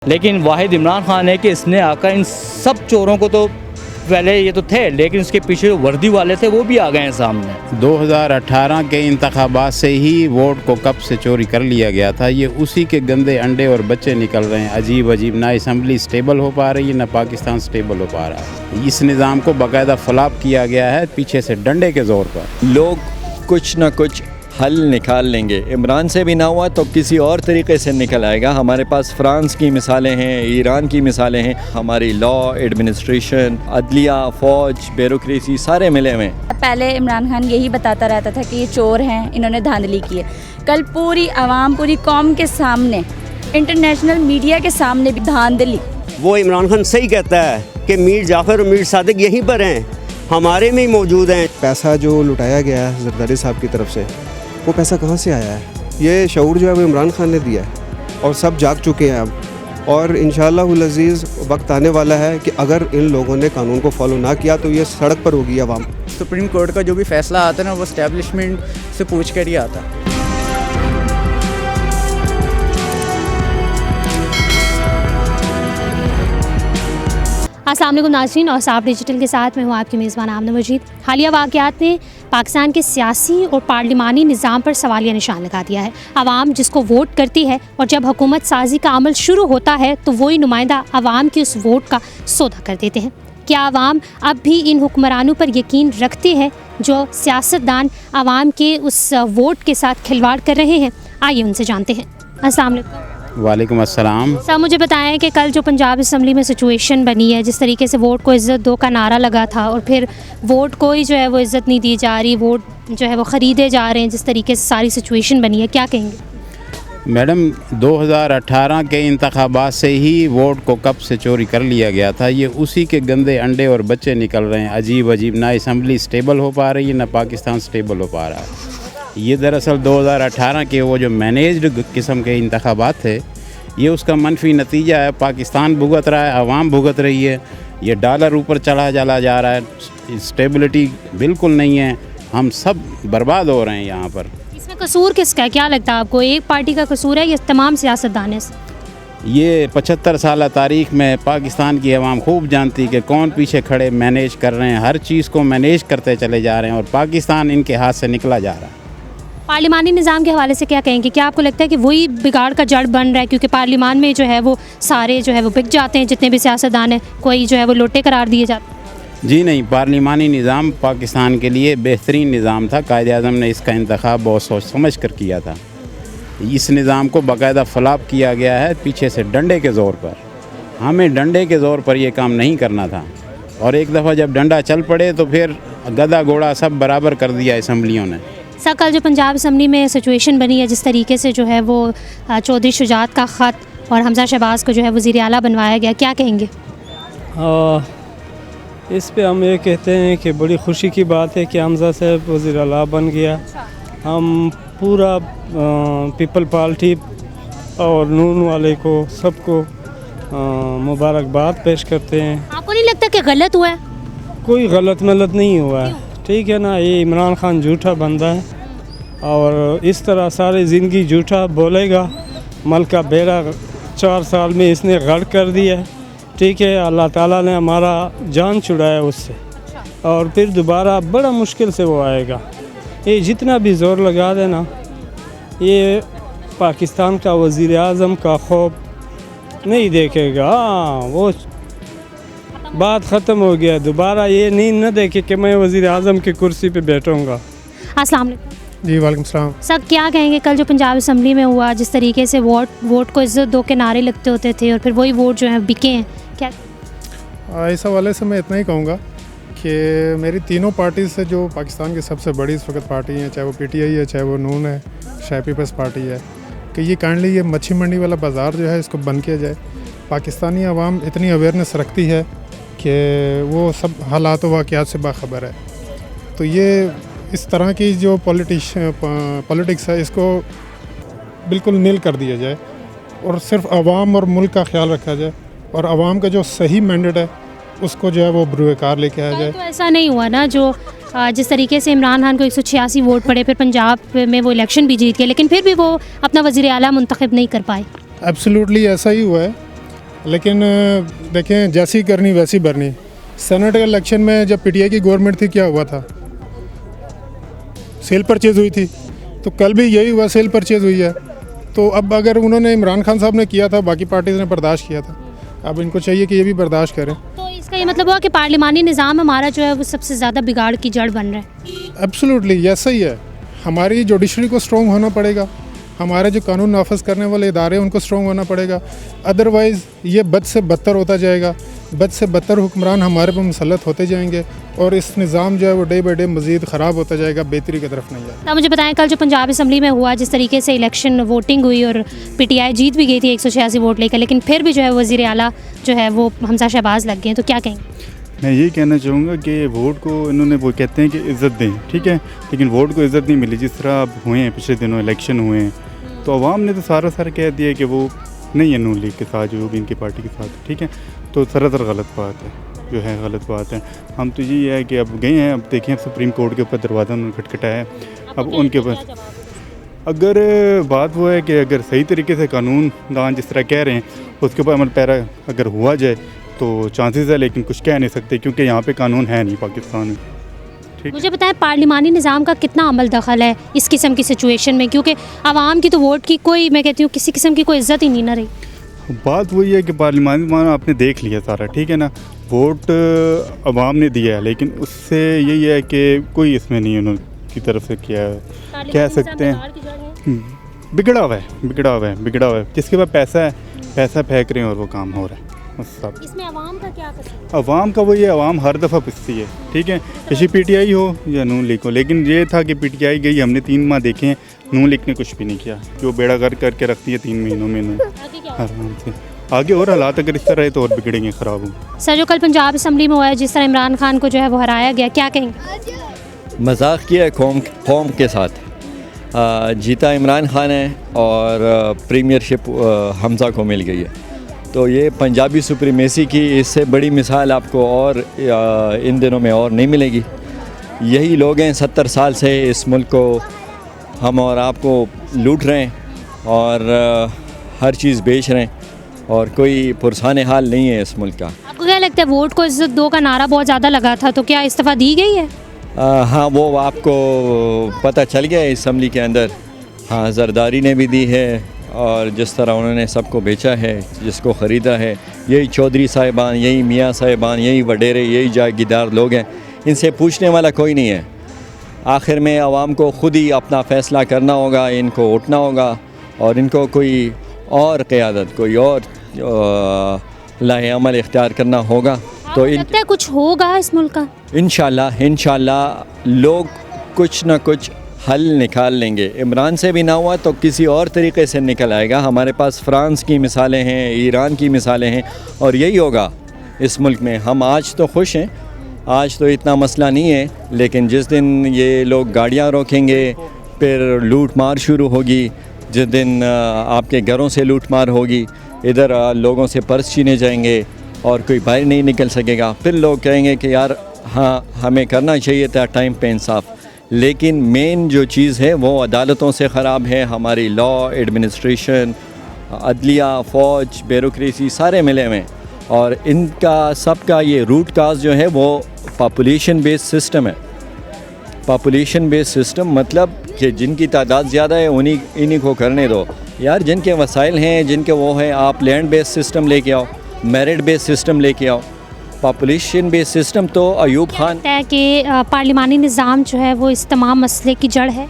लेकिन वाहिद इमरान खान है कि इसने आकर इन सब चोरों को तो पहले ये तो थे, लेकिन उसके पीछे जो वर्दी वाले थे वो भी आ गए हैं सामने। 2018 के इंतखाबात से ही वोट को कब से चोरी कर लिया गया था। ये उसी के गंदे अंडे और बच्चे निकल रहे हैं। अजीब अजीब, ना असम्बली स्टेबल हो पा रही है, ना पाकिस्तान स्टेबल हो पा रहा है। इस निज़ाम को बाकायदा फ्लॉप किया गया है पीछे से डंडे के ज़ोर पर। लोग कुछ ना कुछ हल निकाल लेंगे। इमरान से भी ना हुआ तो किसी और तरीके से निकल आएगा। हमारे पास फ्रांस की मिसालें हैं, ईरान की मिसालें हैं। हमारी लॉ, एडमिनिस्ट्रेशन, अदलिया, फ़ौज, ब्यूरोक्रेसी सारे मिले हुए हैं। पहले इमरान खान यही बताता रहता था कि ये चोर हैं, इन्होंने धांधली की है। कल पूरी आवाम, पूरी कौम के सामने, इंटरनेशनल मीडिया के सामने भी धांधली। वो इमरान खान सही कहता है कि मीर जाफ़र और मीर सादिक यहीं पर हैं, हमारे में ही मौजूद हैं। पैसा जो लुटाया गया है जरदारी साहब की तरफ से, वो पैसा कहाँ से आया है? ये शऊर जो है वो इमरान खान ने दिया है और सब जाग चुके हैं अब। और इंशाअल्लाहुल अज़ीज़ वक्त आने वाला है कि अगर इन लोगों ने कानून को फॉलो ना किया तो ये सड़क पर होगी आवाम। सुप्रीम कोर्ट का जो भी फैसला आता है ना, वो एस्टेब्लिशमेंट से पूछ कर ही आता है। अस्सलाम वालेकुम नाज़रीन, और साफ डिजिटल के साथ मैं हूँ आपकी मेज़बान आमना मजीद। हालिया वाक़यात ने पाकिस्तान के सियासी और पार्लिमानी निज़ाम पर सवालिया निशान लगा दिया है। आवाम जिसको वोट करती है और जब हुकूमत साजी का अमल शुरू होता है तो वही नुमाइंदा आवाम की उस वोट का सौदा कर देते हैं। क्या आवाम अब भी इन हुक्मरानों पर यकीन रखती है जो सियासतदान आवाम के उस वोट के साथ खिलवाड़ कर रहे हैं? आइए उनसे जानते हैं। अस्सलाम वालेकुम। वालेकुम अस्सलाम। सर, मुझे बताएं कि कल जो पंजाब असम्बली में सिचुएशन बनी है, जिस तरीके से वोट को इज़्ज़त दो का नारा लगा था और फिर वोट को ही जो है वो इज़्ज़त नहीं दी जा रही, वोट जो है वो ख़रीदे जा रहे हैं, जिस तरीके से सारी सिचुएशन बनी है, क्या कहेंगे? मैडम, 2018 के इंतखाबात से ही वोट को कब से चोरी कर लिया गया था। ये उसी के गंदे अंडे और बच्चे निकल रहे हैं। अजीब अजीब, ना असम्बली स्टेबल हो पा रही है, ना पाकिस्तान स्टेबल हो पा रहा है। ये दरअसल 2018 के वो जो मैनेज्ड किस्म के इंतखाबात थे, ये उसका मनफी नतीजा है। पाकिस्तान भुगत रहा है, आवाम भुगत रही है। ये डॉलर ऊपर चला जा रहा है, स्टेबिलिटी बिल्कुल नहीं है। हम सब बर्बाद हो रहे हैं यहाँ पर। इसमें कसूर किसका है, क्या लगता है आपको? एक पार्टी का कसूर है या तमाम सियासतदान है? ये 75 साल तारीख़ में पाकिस्तान की आवाम खूब जानती कि कौन पीछे खड़े मैनेज कर रहे हैं। हर चीज़ को मैनेज करते चले जा रहे हैं और पाकिस्तान इनके हाथ से निकला जा रहा है। पार्लिमानी निज़ाम के हवाले से क्या कहेंगे? क्या आपको लगता है कि वही बिगाड़ का जड़ बन रहा है? क्योंकि पार्लिमान में जो है वो सारे जो है वो बिक जाते हैं, जितने भी सियासतदान हैं, कोई जो है वो लोटे करार दिए जाते हैं। जी नहीं, पार्लिमानी निज़ाम पाकिस्तान के लिए बेहतरीन निज़ाम था। कायद-ए-आज़म ने इसका इंतखाब बहुत सोच समझ कर किया था। इस निज़ाम को बाकायदा फ्लॉप किया गया है पीछे से डंडे के ज़ोर पर। हमें डंडे के ज़ोर पर यह काम नहीं करना था, और एक दफ़ा जब डंडा चल पड़े तो फिर गधा घोड़ा सब बराबर कर दिया असम्बलियों ने। सर, कल जो पंजाब असम्बली में सिचुएशन बनी है, जिस तरीके से जो है वो चौधरी शुजात का ख़त और हमज़ा शहबाज को जो है वज़ीर आला बनवाया गया, क्या कहेंगे? इस पे हम ये कहते हैं कि बड़ी खुशी की बात है कि हमज़ा साहब वज़ीर आला बन गया। हम पूरा पीपल पार्टी और नून वाले को सबको मुबारकबाद पेश करते हैं। आपको नहीं लगता कि गलत हुआ है? कोई गलत मलत नहीं हुआ है, ठीक है ना। ये इमरान खान झूठा बंदा है और इस तरह सारी ज़िंदगी झूठा बोलेगा। मल्क का बेड़ा 4 साल में इसने गर्क कर दिया है, ठीक है। अल्लाह ताला ने हमारा जान छुड़ाया उससे, और फिर दोबारा बड़ा मुश्किल से वो आएगा। ये जितना भी ज़ोर लगा देना, ये पाकिस्तान का वज़ीर आज़म का ख़ौफ नहीं देखेगा। वो बात ख़त्म हो गया। दोबारा ये नींद न देखे कि मैं वज़ीर आज़म की कुर्सी पे बैठूँगा। अस्सलाम वालेकुम। जी वालेकुम सलाम। सर, क्या कहेंगे कल जो पंजाब असम्बली में हुआ, जिस तरीके से वोट को इज़्ज़त दो के नारे लगते होते थे और फिर वही वोट जो है बिके हैं, क्या? इस हवाले से मैं इतना ही कहूँगा कि मेरी तीनों पार्टी से जो पाकिस्तान की सबसे बड़ी इस वक्त पार्टी है, चाहे वो PTI है, चाहे वो नून है, चाहे पीपल्स पार्टी है, कि ये काइंडली ये मच्छी मंडी वाला बाज़ार जो है इसको बंद किया जाए। पाकिस्तानी आवाम इतनी अवेयरनेस रखती है कि वो सब हालात वाक़यात से बाखबर है। तो ये इस तरह की जो पॉलिटिक्स है, इसको बिल्कुल नील कर दिया जाए और सिर्फ आवाम और मुल्क का ख्याल रखा जाए, और आवाम का जो सही मैंडेट है उसको जो है वो बरूएकार लेके आया जाए। तो ऐसा नहीं हुआ ना, जो जिस तरीके से इमरान खान को 186 वोट पड़े, फिर पंजाब में वो इलेक्शन भी जीत गए, लेकिन फिर भी वो अपना वज़ीर आला मुंतखब नहीं कर पाए। एब्सोल्युटली ऐसा ही हुआ है लेकिन देखें जैसी करनी वैसी भरनी। सेनेट के इलेक्शन में जब पीटीआई की गवर्नमेंट थी क्या हुआ था, सेल परचेज़ हुई थी, तो कल भी यही हुआ, सेल परचेज़ हुई है। तो अब अगर उन्होंने इमरान खान साहब ने किया था, बाकी पार्टीज़ ने बर्दाश्त किया था, अब इनको चाहिए कि ये भी बर्दाश्त करें। तो इसका ये मतलब हुआ कि पार्लिमानी निज़ाम हमारा जो है वो सबसे ज़्यादा बिगाड़ की जड़ बन रहा है। एब्सोल्युटली ऐसा ही है। हमारी जुडिशरी को स्ट्रॉन्ग होना पड़ेगा, हमारे जो कानून नाफज करने वाले इदारे हैं उनको स्ट्रॉन्ग होना पड़ेगा, अदरवाइज़ ये बद से बदतर होता जाएगा। बद से बदतर हुक्मरान हमारे पर मुसल्लत होते जाएंगे और इस निज़ाम जो है वो डे बाई डे मज़ीद ख़राब होता जाएगा, बेहतरी की तरफ नहीं जाएगा। तो मुझे बताएं कल जो पंजाब असम्बली में हुआ, जिस तरीके से इलेक्शन वोटिंग हुई और पीटीआई जीत भी गई थी 186 वोट लेकर, लेकिन फिर भी जो है वज़ीर आला जो है वो हमजा शहबाज लग गए हैं, तो क्या कहेंगे? मैं यही कहना चाहूँगा कि वोट को इन्होंने वो कहते हैं कि इज़्ज़त दें, ठीक है, लेकिन वोट को इज़्ज़त नहीं मिली। जिस तरह अब हुए हैं पिछले दिनों इलेक्शन हुए हैं, तो अवाम ने तो सारा कह दिया कि वो नहीं है नून लीग के साथ, जो भी इनकी पार्टी के साथ, ठीक है, तो सरासर गलत बात है, जो है गलत बात है। हम तो यही है कि अब गए हैं, अब देखें सुप्रीम कोर्ट के ऊपर दरवाज़ा उन्होंने खटखटाया है, अब उनके ऊपर अगर बात वो है कि अगर सही तरीके से कानून दान जिस तरह कह रहे हैं उसके ऊपर अमल पैरा अगर हुआ जाए तो चांसेस है, लेकिन कुछ कह नहीं सकते क्योंकि यहाँ पे कानून है नहीं पाकिस्तान में। ठीक, मुझे बताएं पार्लिमानी निज़ाम का कितना अमल दखल है इस किस्म की सिचुएशन में, क्योंकि आवाम की तो वोट की कोई, मैं कहती हूँ किसी किस्म की कोई इज्जत ही नहीं ना रही। बात वही है कि पार्लिमानी निज़ाम आपने देख लिया सारा, ठीक है ना, वोट अवाम ने दिया है, लेकिन उससे यही है कि कोई इसमें नहीं उनकी तरफ से किया है, कह सकते हैं बिगड़ा हुआ है। जिसके पास पैसा है, पैसा फेंक रहे हैं और वो काम हो रहा है। इसमें अवाम का क्या कसूर? अवाम का वही है, अवाम हर दफ़ा पिसती है, ठीक है, किसी पीटीआई हो या नून लीग हो, लेकिन ये था कि पीटीआई गई, हमने 3 माह देखे हैं, नून लीग ने कुछ भी नहीं किया, जो बेड़ा गर्क करके रखती है 3 महीनों में आराम से। आगे और हालात अगर इस तरह है तो और बिगड़ेंगे, ख़राब होंगे। सर जो कल पंजाब असम्बली में हुआ है, जिस तरह इमरान खान को जो है वो हराया गया, क्या कहेंगे? मजाक किया है कौम के साथ। जीता इमरान खान है और प्रीमियरशिप हमजा को मिल गई है, तो ये पंजाबी सुप्रीमेसी की इससे बड़ी मिसाल आपको और इन दिनों में और नहीं मिलेगी। यही लोग हैं 70 साल से इस मुल्क को हम और आपको लूट रहे हैं और हर चीज़ बेच रहे हैं और कोई पुरसान हाल नहीं है इस मुल्क का। आपको क्या लगता है वोट को इज्जत दो का नारा बहुत ज़्यादा लगा था, तो क्या इस्तीफ़ा दी गई है? हाँ, वो आपको पता चल गया है असम्बली के अंदर। हाँ, जरदारी ने भी दी है और जिस तरह उन्होंने सबको बेचा है, जिसको ख़रीदा है, यही चौधरी साहिबान, यही मियाँ साहिबान, यही वडेरे, यही जागीरदार लोग हैं, इनसे पूछने वाला कोई नहीं है। आखिर में आवाम को ख़ुद ही अपना फ़ैसला करना होगा, इनको उठना होगा और इनको कोई और क़यादत, कोई और लाहे-अमल इख्तियार करना होगा। तो लगता है कुछ होगा इस मुल्क का? इंशाल्लाह लोग कुछ ना कुछ हल निकाल लेंगे। इमरान से भी ना हुआ तो किसी और तरीके से निकल आएगा। हमारे पास फ्रांस की मिसालें हैं, ईरान की मिसालें हैं और यही होगा इस मुल्क में। हम आज तो खुश हैं, आज तो इतना मसला नहीं है, लेकिन जिस दिन ये लोग गाड़ियाँ रोकेंगे, फिर लूट मार शुरू होगी, जिस दिन आपके घरों से लूट मार होगी, इधर लोगों से पर्स छीने जाएंगे और कोई बाहर नहीं निकल सकेगा, फिर लोग कहेंगे कि यार हाँ, हमें करना चाहिए था टाइम पे इंसाफ। लेकिन मेन जो चीज़ है वो अदालतों से ख़राब है, हमारी लॉ एडमिनिस्ट्रेशन, अदलिया, फ़ौज, ब्यूरोक्रेसी सारे मिले हुए हैं और इनका सबका ये रूट काज जो है वो पॉपुलेशन बेस्ड सिस्टम है। पॉपुलेशन बेस्ड सिस्टम मतलब कि जिनकी तादाद ज़्यादा है इन्हीं को करने दो यार, जिनके वसाइल हैं, जिनके वो हैं, आप लैंड बेस्ड सिस्टम लेके आओ, मेरिट बेस्ड सिस्टम लेके आओ। पॉपुलेशन बेस्ड सिस्टम तो अयूब खान कहता है कि पार्लिमानी निज़ाम जो है वो इस तमाम मसले की जड़ है।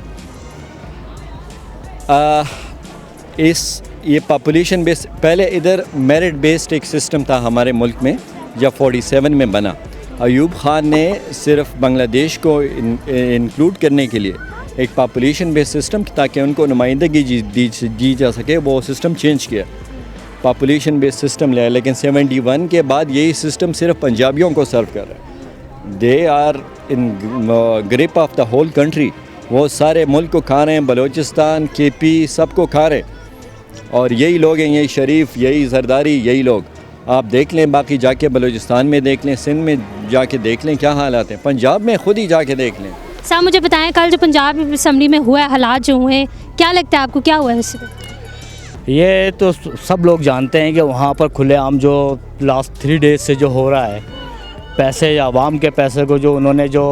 ये पॉपुलेशन बेस्ड, पहले इधर मेरिट बेस्ड एक सिस्टम था हमारे मुल्क में जब 47 में बना। अयूब खान ने सिर्फ बांग्लादेश को इंक्लूड करने के लिए एक पॉपुलेशन बेस्ड सिस्टम, ताकि उनको नुमाइंदगी दी जा सके, वो सिस्टम चेंज किया, पॉपुलेशन बेस्ड सिस्टम लिया। लेकिन 71 के बाद यही सिस्टम सिर्फ पंजाबियों को सर्व कर रहा है। They are in grip of the whole country, वो सारे मुल्क को खा रहे हैं, बलूचिस्तान, KP सबको खा रहे हैं और यही लोग हैं, यही शरीफ, यही जरदारी, यही लोग। आप देख लें, बाकी जाके बलूचिस्तान में देख लें, सिंध में जाके देख लें क्या हालात हैं, पंजाब में ख़ुद ही जाके देख लें। साहब मुझे बताएं कल जो पंजाब असम्बली में हुआ है, हालात जो हुए, क्या लगता है आपको क्या हुआ है इससे? ये तो सब लोग जानते हैं कि वहाँ पर खुलेआम जो लास्ट 3 डेज से जो हो रहा है, पैसे या आवाम के पैसे को जो उन्होंने जो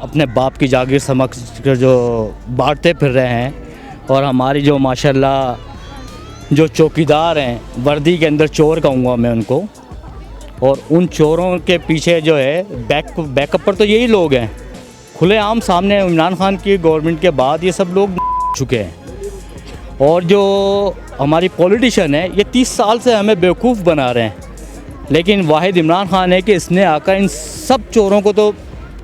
अपने बाप की जागीर समझ कर जो बांटते फिर रहे हैं, और हमारी जो माशाल्लाह जो चौकीदार हैं, वर्दी के अंदर चोर कहूँगा मैं उनको, और उन चोरों के पीछे जो है बैकअप पर तो यही लोग हैं। खुलेआम सामने इमरान खान की गवर्नमेंट के बाद ये सब लोग चुके हैं। और जो हमारी पॉलिटिशियन है ये 30 साल से हमें बेवकूफ़ बना रहे हैं, लेकिन वाहिद इमरान खान है कि इसने आकर इन सब चोरों को, तो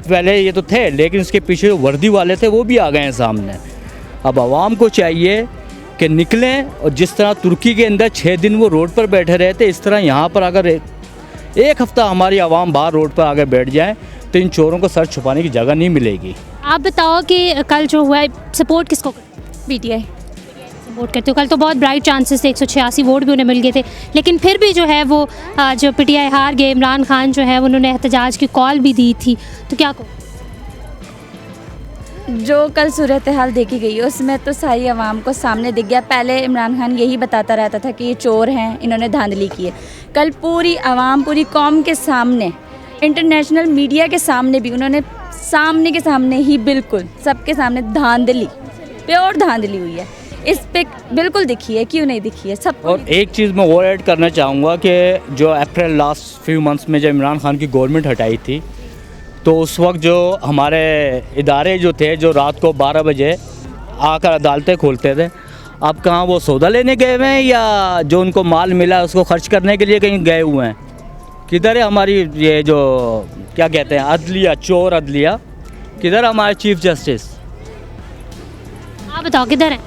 पहले ये तो थे लेकिन उसके पीछे जो वर्दी वाले थे वो भी आ गए हैं सामने। अब आवाम को चाहिए कि निकलें, और जिस तरह तुर्की के अंदर 6 दिन वो रोड पर बैठे रहे थे, इस तरह यहाँ पर अगर एक हफ़्ता हमारी आवाम बाहर रोड पर आकर बैठ जाए तो इन चोरों को सर छुपाने की जगह नहीं मिलेगी। आप बताओ कि कल जो हुआ है सपोर्ट किसको पीटीआई सपोर्ट करते हो? कल तो बहुत ब्राइट चांसेस थे, 186 वोट भी उन्हें मिल गए थे, लेकिन फिर भी जो है वो जो पीटीआई हार गए। इमरान खान जो है उन्होंने एहतजाज की कॉल भी दी थी, तो क्या कहो? जो कल सूरत हाल देखी गई उसमें तो सारी आवाम को सामने दिख गया। पहले इमरान खान यही बताता रहता था कि ये चोर हैं, इन्होंने धांधली की है। कल पूरी आवाम, पूरी कौम के सामने, इंटरनेशनल मीडिया के सामने भी उन्होंने सामने के सामने ही बिल्कुल सबके सामने धांधली, प्योर धांधली हुई है। इस पे बिल्कुल दिखी है, क्यों नहीं दिखी है सब। और एक चीज़ मैं और ऐड करना चाहूँगा कि जो अप्रैल लास्ट फ्यू मंथ्स में जब इमरान खान की गवर्नमेंट हटाई थी, तो उस वक्त जो हमारे इदारे जो थे जो रात को 12 बजे आकर अदालतें खोलते थे, अब कहाँ वो सौदा लेने गए हुए हैं या जो उनको माल मिला है उसको खर्च करने के लिए कहीं गए हुए हैं? किधर है हमारी ये जो क्या कहते हैं अदलिया, चोर अदलिया? किधर हमारे चीफ जस्टिस? आप बताओ किधर हैं?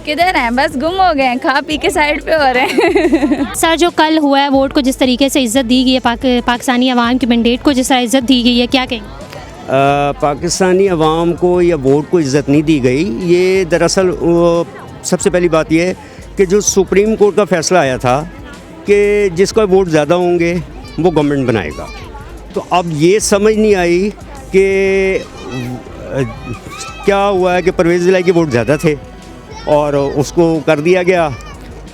किधर हैं? बस गुम हो गए हैं, खा पी के साइड पे हो रहे हैं। सर, जो कल हुआ है वोट को जिस तरीके से इज़्ज़त दी गई है, पाकिस्तानी अवाम के मैंडेट को जिस तरह इज़्ज़त दी गई है, क्या कहेंगे? पाकिस्तानी अवाम को या वोट को इज़्ज़त नहीं दी गई। ये दरअसल सबसे पहली बात यह है कि जो सुप्रीम कोर्ट का फ़ैसला आया था कि जिसका वोट ज़्यादा होंगे वो गवर्नमेंट बनाएगा, तो अब ये समझ नहीं आई कि क्या हुआ है कि परवेज़ इलाही के वोट ज़्यादा थे और उसको कर दिया गया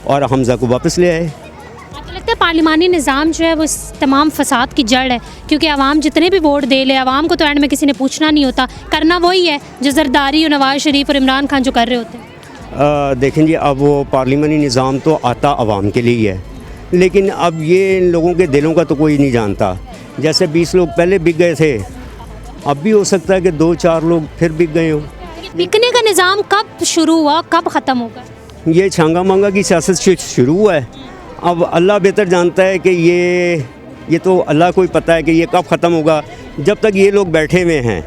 और हमज़ा को वापस ले आए। आपको लगता है पार्लिमानी निज़ाम जो है वो इस तमाम फसाद की जड़ है? क्योंकि आवाम जितने भी वोट दे ले, आवाम को तो एंड में किसी ने पूछना नहीं होता, करना वही है जो जरदारी और नवाज़ शरीफ और इमरान खान जो कर रहे होते हैं। देखें जी, अब वो पार्लिमानी निज़ाम तो आता आवाम के लिए ही है, लेकिन अब ये इन लोगों के दिलों का तो कोई नहीं जानता। जैसे 20 लोग पहले बिक गए थे, अब भी हो सकता है कि 2-4 लोग फिर बिक गए हों। बिकने का निज़ाम कब शुरू हुआ, कब ख़त्म होगा? ये छांगा मांगा की सियासत शुरू हुआ है। अब अल्लाह बेहतर जानता है कि ये तो अल्लाह को ही पता है कि ये कब ख़त्म होगा। जब तक ये लोग बैठे हुए हैं,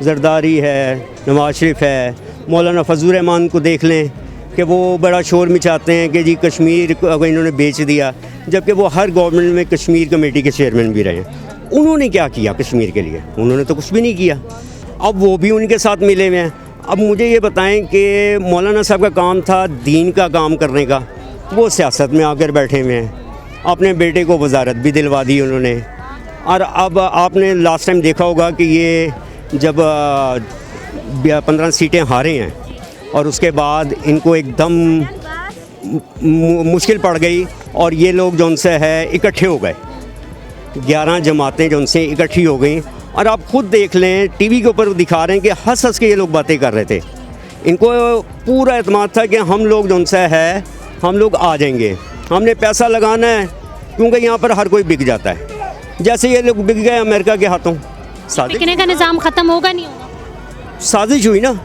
जरदारी है, नवाज शरीफ है, मौलाना फजल रहमान को देख लें कि वो बड़ा शोर मचाते हैं कि जी कश्मीर को इन्होंने बेच दिया, जबकि वो हर गवर्नमेंट में कश्मीर कमेटी के चेयरमैन भी रहे। उन्होंने क्या किया कश्मीर के लिए? उन्होंने तो कुछ भी नहीं किया। अब वो भी उनके साथ मिले हुए हैं। अब मुझे ये बताएं कि मौलाना साहब का काम था दीन का काम करने का, वो सियासत में आकर बैठे हुए हैं। अपने बेटे को वजारत भी दिलवा दी उन्होंने। और अब आपने लास्ट टाइम देखा होगा कि ये जब 15 सीटें हारे हैं और उसके बाद इनको एकदम मुश्किल पड़ गई और ये लोग जो उनसे है इकट्ठे हो गए। 11 जमातें जो उनसे इकट्ठी हो गई और आप खुद देख लें, टीवी के ऊपर दिखा रहे हैं कि हंस हंस के ये लोग बातें कर रहे थे। इनको पूरा एतमाद था कि हम लोग जो उनसे है हम लोग आ जाएंगे, हमने पैसा लगाना है, क्योंकि यहाँ पर हर कोई बिक जाता है। जैसे ये लोग बिक गए अमेरिका के हाथों। बिकने का निज़ाम ख़त्म होगा नहीं होगा? साजिश हुई ना।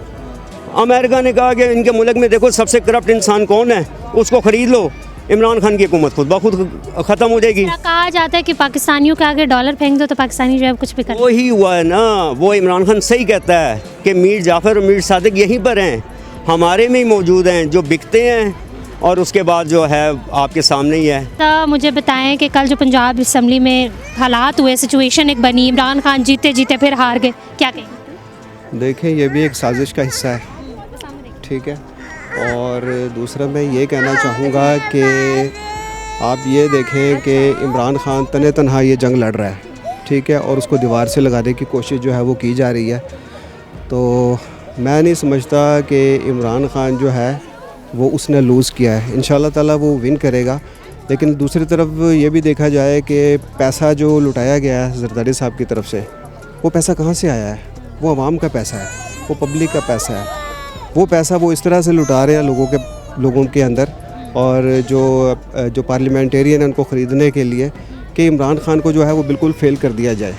अमेरिका ने कहा कि इनके मुल्क में देखो सबसे करप्ट इंसान कौन है, उसको ख़रीद लो, इमरान खान की हुकूमत खुद ब खुद ख़त्म हो जाएगी। कहा जाता है कि पाकिस्तानियों के आगे डॉलर फेंक दो तो पाकिस्तानी जो है कुछ भी कर। वही हुआ है ना। वो इमरान खान सही कहता है कि मीर जाफ़र और मीर सादिक यहीं पर हैं, हमारे में ही मौजूद हैं, जो बिकते हैं और उसके बाद जो है आपके सामने ही है। तो मुझे बताएं कि कल जो पंजाब असम्बली में हालात हुए, सिचुएशन एक बनी, इमरान खान जीते जीते फिर हार गए, क्या कहें? देखें, ये भी एक साजिश का हिस्सा है, ठीक है। और दूसरा मैं ये कहना चाहूँगा कि आप ये देखें कि इमरान खान तने तनहा ये जंग लड़ रहा है, ठीक है, और उसको दीवार से लगाने की कोशिश जो है वो की जा रही है। तो मैं नहीं समझता कि इमरान खान जो है वो उसने लूज़ किया है। इंशाल्लाह ताला वो विन करेगा। लेकिन दूसरी तरफ ये भी देखा जाए कि पैसा जो लुटाया गया है जरदारी साहब की तरफ से, वो पैसा कहाँ से आया है? वो आवाम का पैसा है, वो पब्लिक का पैसा है। वो पैसा वो इस तरह से लुटा रहे हैं लोगों के अंदर, और जो पार्लियामेंटेरियन है उनको ख़रीदने के लिए कि इमरान खान को जो है वो बिल्कुल फेल कर दिया जाए।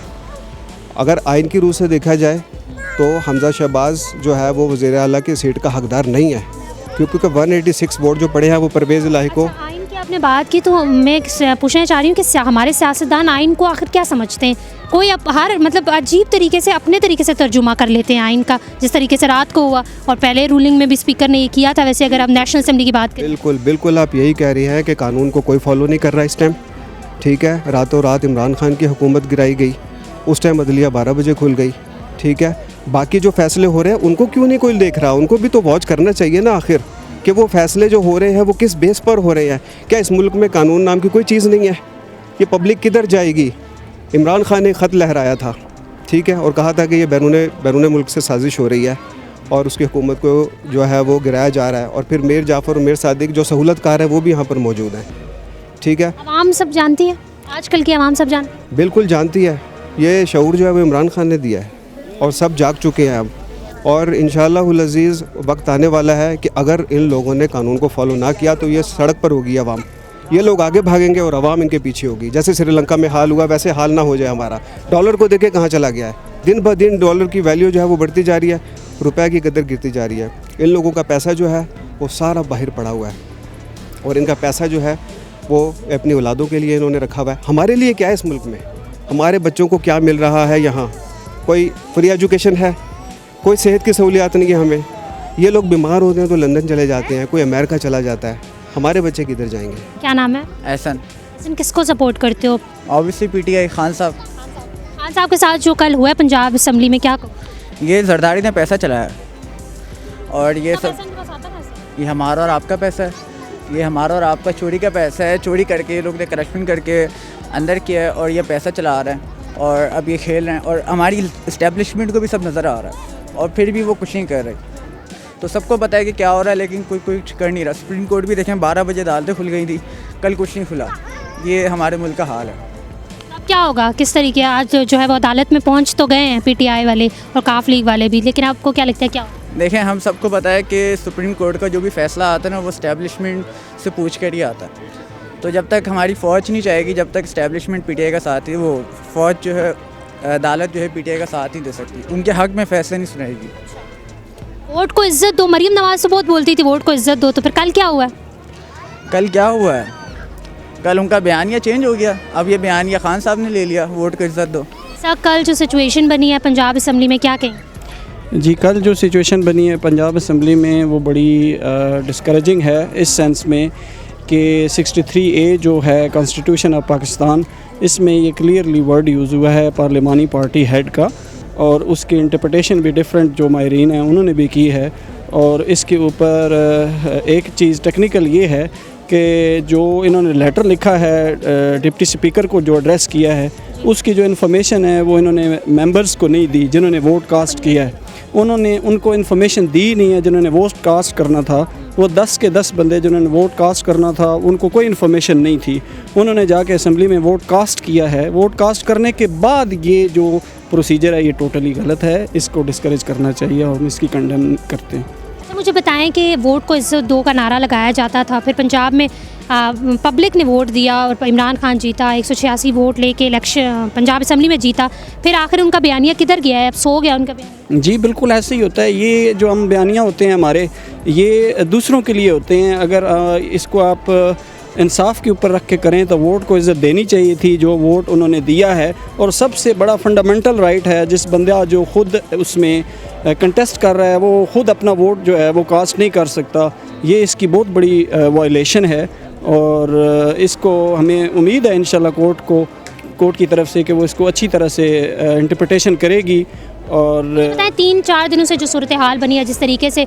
अगर आइन की रूह से देखा जाए तो हमजा शहबाज जो है वो वज़ीर आला की सीट का हकदार नहीं है, क्योंकि 186 वोट जो पड़े हैं वो परवेज़ इलाही को। आइन की आपने बात की तो मैं पूछना चाह रही हूँ कि हमारे सियासतदान आइन को आखिर क्या समझते हैं? कोई हर मतलब अजीब तरीके से अपने तरीके से तर्जुमा कर लेते हैं आइन का, जिस तरीके से रात को हुआ और पहले रूलिंग में भी स्पीकर ने ये किया था। वैसे अगर आप नेशनल असम्बली की बात करें, बिल्कुल आप यही कह रही हैं कि कानून को कोई फॉलो नहीं कर रहा इस टाइम। ठीक है, रातों रात इमरान खान की हुकूमत गिराई गई, उस टाइम अदलिया 12 बजे खुल गई। ठीक है, बाकी जो फैसले हो रहे हैं उनको क्यों नहीं कोई देख रहा? उनको भी तो वॉच करना चाहिए ना आखिर, कि वो फैसले जो हो रहे हैं वो किस बेस पर हो रहे हैं। क्या इस मुल्क में कानून नाम की कोई चीज़ नहीं है? ये पब्लिक किधर जाएगी? इमरान खान ने ख़त लहराया था, ठीक है, और कहा था कि ये बैरून मुल्क से साजिश हो रही है और उसकी हुकूमत को जो है वो गिराया जा रहा है। और फिर मीर जाफ़र और मीर सादिक जो सहूलतकार है वो भी यहाँ पर मौजूद हैं। ठीक है, आवाम सब जानती है, आजकल की आवाम सब जानती, बिल्कुल जानती है। ये शऊर जो है वो इमरान खान ने दिया है और सब जाग चुके हैं अब। और इंशाअल्लाहुल अज़ीज़ वक्त आने वाला है कि अगर इन लोगों ने कानून को फॉलो ना किया तो ये सड़क पर होगी आवाम। ये लोग आगे भागेंगे और आवाम इनके पीछे होगी। जैसे श्रीलंका में हाल हुआ वैसे हाल ना हो जाए हमारा। डॉलर को देखे कहाँ चला गया है, दिन ब दिन डॉलर की वैल्यू जो है वो बढ़ती जा रही है, रुपये की कदर गिरती जा रही है। इन लोगों का पैसा जो है वो सारा बाहर पड़ा हुआ है और इनका पैसा जो है वो अपनी औलादों के लिए इन्होंने रखा हुआ है। हमारे लिए क्या है इस मुल्क में? हमारे बच्चों को क्या मिल रहा है? यहाँ कोई फ्री एजुकेशन है, कोई सेहत की सहूलियात नहीं है हमें। ये लोग बीमार होते हैं तो लंदन चले जाते हैं, कोई अमेरिका चला जाता है। हमारे बच्चे किधर जाएंगे? क्या नाम है? एहसन। किसको सपोर्ट करते हो? ऑब्वियसली पीटीआई खान साहब। खान साहब के साथ जो कल हुआ है पंजाब असम्बली में, क्या कहो? ये जरदारी ने पैसा चलाया और ये सब ये हमारा और आपका पैसा है, ये हमारा और आपका चोरी का पैसा है। चोरी करके ये लोग ने करप्शन करके अंदर किया है और ये पैसा चला रहे हैं और अब ये खेल रहे हैं और हमारी इस्टेब्लिशमेंट को भी सब नज़र आ रहा है और फिर भी वो कुछ नहीं कर रहे। तो सबको पता है कि क्या हो रहा है, लेकिन कोई कुछ कर नहीं रहा। सुप्रीम कोर्ट भी देखें 12 बजे अदालतें खुल गई थी, कल कुछ नहीं खुला। ये हमारे मुल्क का हाल है। अब क्या होगा, किस तरीके? आज जो है वो अदालत में पहुंच तो गए हैं पीटीआई वाले और काफ लीग वाले भी, लेकिन आपको क्या लगता है क्या होगा? देखें, हम सबको पता है कि सुप्रीम कोर्ट का जो भी फ़ैसला आता है ना वो इस्टेब्लिशमेंट से पूछ कर ही आता है। तो जब तक हमारी फ़ौज नहीं चाहेगी, जब तक इस्टेब्लिशमेंट पीटीआई का साथ ही, वो फ़ौज जो है अदालत जो है पीटीआई का साथ ही दे सकती, उनके हक़ में फ़ैसले नहीं सुनाएगी। वोट को इज्जत दो, मरीम नवाज़ तो बहुत बोलती थी वोट को इज्जत दो, तो फिर कल क्या हुआ? कल क्या हुआ है? कल उनका बयानिया चेंज हो गया। अब ये बयानिया खान साहब ने ले लिया, वोट को इज्जत दो। सर कल जो सिचुएशन बनी है पंजाब असम्बली में, क्या कहें? जी, कल जो सिचुएशन बनी है पंजाब असम्बली में वो बड़ी डिस्करेजिंग है इस सेंस में कि 63A जो है कॉन्स्टिट्यूशन ऑफ पाकिस्तान, इसमें ये क्लियरली वर्ड यूज़ हुआ है पार्लिमानी पार्टी हेड का, और उसकी इंटरप्रिटेशन भी डिफरेंट जो माहिरीन हैं उन्होंने भी की है। और इसके ऊपर एक चीज़ टेक्निकल ये है कि जो इन्होंने लेटर लिखा है डिप्टी स्पीकर को जो एड्रेस किया है, उसकी जो इन्फॉर्मेशन है वो इन्होंने मेंबर्स को नहीं दी जिन्होंने वोट कास्ट किया है। उन्होंने उनको इन्फॉर्मेशन दी नहीं है जिन्होंने वोट कास्ट करना था। वो 10 के 10 बंदे जिन्होंने वोट कास्ट करना था उनको कोई इन्फॉर्मेशन नहीं थी। उन्होंने जाके असम्बली में वोट कास्ट किया है। वोट कास्ट करने के बाद ये जो प्रोसीजर है ये टोटली गलत है, इसको डिस्करेज करना चाहिए और हम इसकी कंडेम करते हैं। अच्छा, मुझे बताएं कि वोट को इज्जत दो का नारा लगाया जाता था, फिर पंजाब में पब्लिक ने वोट दिया और इमरान खान जीता, 186 वोट लेके इलेक्शन पंजाब असम्बली में जीता, फिर आखिर उनका बयानिया किधर गया है? अब सो गया उनका बयानिया? जी बिल्कुल ऐसे ही होता है। ये जो हम बयानिया होते हैं हमारे, ये दूसरों के लिए होते हैं। अगर इसको आप इंसाफ के ऊपर रख के करें तो वोट को इज़्ज़त देनी चाहिए थी जो वोट उन्होंने दिया है। और सबसे बड़ा फंडामेंटल राइट है, जिस बंदा जो ख़ुद उसमें कंटेस्ट कर रहा है वो ख़ुद अपना वोट जो है वो कास्ट नहीं कर सकता। ये इसकी बहुत बड़ी वायलेशन है और इसको हमें उम्मीद है इंशाल्लाह कोर्ट की तरफ से कि वो इसको अच्छी तरह से इंटरप्रिटेशन करेगी। और बताएं 3-4 दिनों से जो सूरत हाल बनी है, जिस तरीके से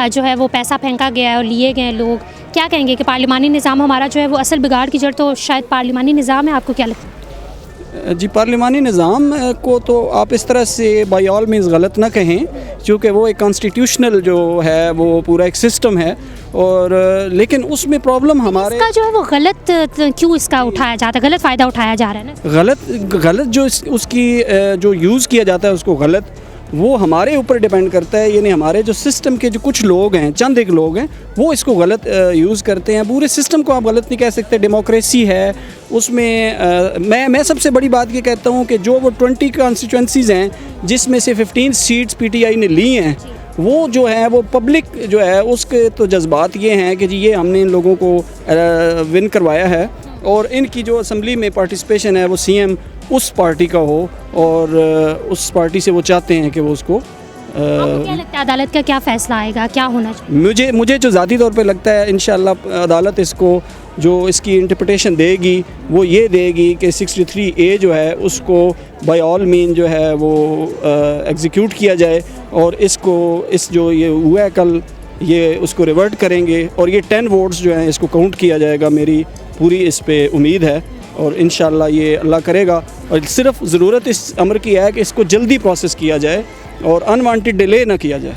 जो है वो पैसा फेंका गया है और लिए गए लोग, क्या कहेंगे कि पार्लिमानी निज़ाम हमारा जो है वो असल बिगाड़ की जड़ तो शायद पार्लिमानी निज़ाम है? आपको क्या लगता है? जी, पार्लिमानी निज़ाम को तो आप इस तरह से बाय ऑल मीन्स गलत ना कहें, क्योंकि वो एक कॉन्स्टिट्यूशनल जो है वो पूरा एक सिस्टम है, और लेकिन उसमें प्रॉब्लम हमारे इसका जो है वो गलत क्यों इसका उठाया जाता है, गलत फ़ायदा उठाया जा रहा है ना? गलत जो उसकी जो यूज़ किया जाता है उसको गलत, वो हमारे ऊपर डिपेंड करता है। यानी हमारे जो सिस्टम के जो कुछ लोग हैं, चंद एक लोग हैं, वो इसको गलत यूज़ करते हैं। पूरे सिस्टम को आप गलत नहीं कह सकते। डेमोक्रेसी है उसमें, मैं सबसे बड़ी बात ये कहता हूँ कि जो वो 20 कॉन्स्टिट्यूंसीज़ हैं जिसमें से 15 सीट्स PTI ने ली हैं, वो जो है वो पब्लिक जो है उसके तो जज्बात ये हैं कि जी ये हमने इन लोगों को विन करवाया है, और इनकी जो असम्बली में पार्टिसिपेशन है वो CM उस पार्टी का हो, और उस पार्टी से वो चाहते हैं कि वो उसको आपको क्या लगता है अदालत का क्या फ़ैसला आएगा, क्या होना चाहिए? मुझे जो ज़ाती तौर पे लगता है इंशाल्लाह अदालत इसको जो इसकी इंटरप्रिटेशन देगी वो ये देगी कि 63A जो है उसको बाय ऑल मीन जो है वो एग्जीक्यूट किया जाए, और इसको इस जो ये हुआ है कल ये उसको रिवर्ट करेंगे, और ये 10 वोट्स जो हैं इसको काउंट किया जाएगा। मेरी पूरी इस पे उम्मीद है, और इंशाल्लाह ये अल्लाह करेगा। और सिर्फ ज़रूरत इस अमर की है कि इसको जल्दी प्रोसेस किया जाए और अनवांटेड डिले ना किया जाए।